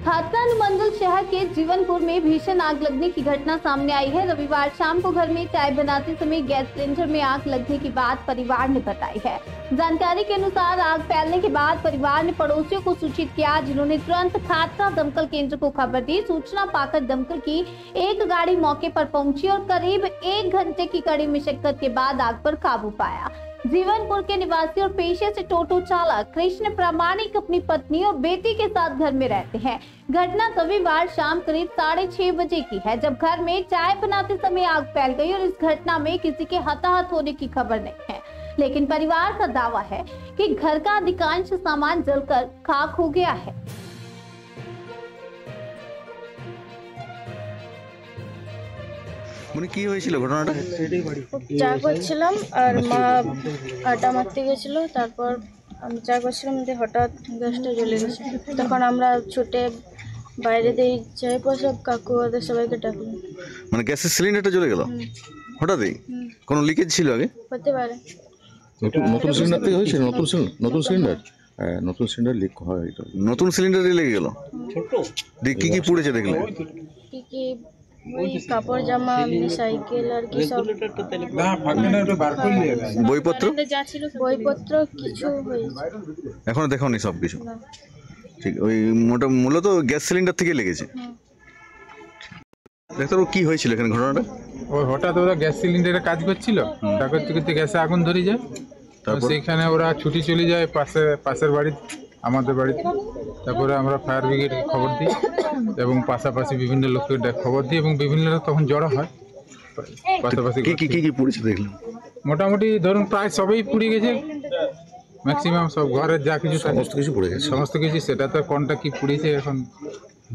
हादसा अनुमंडल शहर के जीवनपुर में भीषण आग लगने की घटना सामने आई है। रविवार शाम को घर में चाय बनाते समय गैस सिलेंडर में आग लगने की बात परिवार ने बताई है। जानकारी के अनुसार आग फैलने के बाद परिवार ने पड़ोसियों को सूचित किया, जिन्होंने तुरंत खादसा दमकल केंद्र को खबर दी। सूचना पाकर दमकल की एक गाड़ी मौके पर पहुंची और करीब 1 घंटे की कड़ी मशक्कत के बाद आग पर काबू पाया। जीवनपुर के निवासी और पेशे से टोटो चालक कृष्ण प्रामाणिक अपनी पत्नी और बेटी के साथ घर में रहते हैं। घटना रविवार शाम करीब 6:30 बजे की है, जब घर में चाय बनाते समय आग फैल गई और इस घटना में किसी के हताहत होने की खबर नहीं है। लेकिन परिवार का दावा है कि घर का अधिकांश सामान जलकर खाक हो गया है। মানে কি হয়েছিল ঘটনাটা? চা করছিলাম আর মা আটা মারতে গেছিল, তারপর আমি চা করছিলাম, হঠাৎ গ্যাসটা জ্বলে গেছে। তখন আমরা ছুটে বাইরে দিয়ে যাই পর সব কাকু ওদের সবাইকে ডাকলাম। মানে গ্যাসের সিলিন্ডারটা জ্বলে গেল হঠাৎই? কোনো লিকেজ ছিল আগে? হতে পারে। নতুন সিলিন্ডার থেকে হয়েছে? নতুন সিলিন্ডার? হ্যাঁ, নতুন সিলিন্ডার লিক হয়। এটা নতুন সিলিন্ডারে লেগে গেল। কি কি পুড়েছে দেখলে? কি ওই কাপড় জামা সাইকেল আর কি সব, বইপত্র বইপত্র কিছু হয়েছে। এখনো দেখোনি সব কিছু? ঠিক, ওই মূলত গ্যাস সিলিন্ডার থেকে লেগেছে। ডাক্তারবাবু কি হয়েছিল এখানে ঘটনাটা? ওই হঠাৎ ওরা গ্যাস সিলিন্ডারে কাজ করছিল, কাজ করতে করতে গ্যাসে আগুন ধরে যায়। সেইখানে ওরা ছুটি চলে যায় পাশের বাড়ি, আমাদের বাড়িতে। তারপরে আমরা ফায়ার ব্রিগেডকে খবর দিই এবং পাশাপাশি বিভিন্ন লোককে খবর দিই এবং বিভিন্ন লোক তখন জড়ো হয়। পাশাপাশি কি পুড়েছে দেখলাম? মোটামুটি ধরুন প্রায় সবই পুড়ে গেছে, ম্যাক্সিমাম সব ঘরের যা কিছু সমস্ত কিছু পুড়ে গেছে। সমস্ত কিছু, সেটা তো কোনটা কি পুড়েছে এখন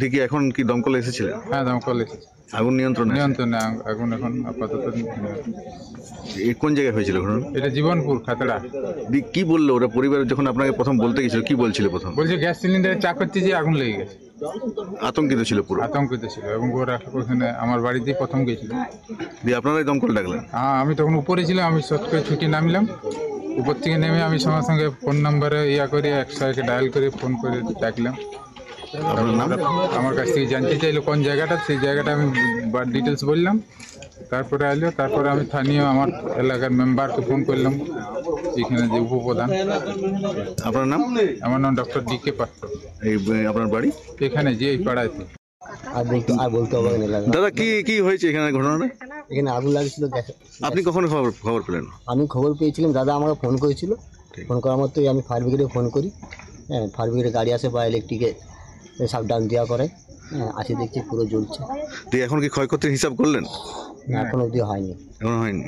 দেখি। এখন কি দমকল এসেছিল? হ্যাঁ, দমকল এসেছে। আগুন নিয়ন্ত্রণে আগুন এখন আপাতত। কোন জায়গায় হয়েছিল ঘটনা? এটা জীবনপুর খাতড়া। কি বললো ওরা পরিবার যখন আপনাকে প্রথম বলতে গেছিল? কি বলছিল প্রথম? বলছে গ্যাস সিলিন্ডারে চা করতে যে আগুন লেগে গেছে। আতঙ্কিত ছিল, পুরো আতঙ্কিত ছিল। এবং ওরা ওখানে আমার বাড়িতেই প্রথম গেছিল। দিয়ে আপনারাই দমকল ডাকলেন? হ্যাঁ, আমি তখন উপরে ছিলাম। আমি শর্ট করে ছুটি নামলাম। উপর থেকে নেমে আমি সঙ্গে সঙ্গে ফোন নাম্বারে করে 100-কে ডায়াল করে ফোন করে ডাকলাম। আমার কাছ থেকে জানতে চাইলো কোন জায়গাটা, সেই জায়গাটা আমি ডিটেলস বললাম। তারপরে আইলো, তারপরে আমি স্থানীয় আমার এলাকার মেম্বারকে ফোন করলাম, এখানে যে উপপ্রধান। আপনার নাম? আমার নাম ডক্টর DK পাত্র। এই আপনার বাড়ি এখানে যে এই পাড়াতে। আর বলতে হবে না দাদা, কি হয়েছে এখানে ঘটনাটা? এখানে আগুন লাগছিল। আপনি কখন খবর পেলেন? আমি খবর পেয়েছিলাম, দাদা আমাকে ফোন করেছিল। ফোন করার মতোই আমি ফায়ার ব্রিগেডে ফোন করি। হ্যাঁ, ফায়ার ব্রিগেডের গাড়ি আসে বা ইলেকট্রিকে সাবধান দেওয়া করে। হ্যাঁ, আসে দেখছি পুরো জ্বলছে। এখন কি ক্ষয়ক্ষতির হিসাব করলেন? এখন অবধি হয়নি। এখন হয়নি।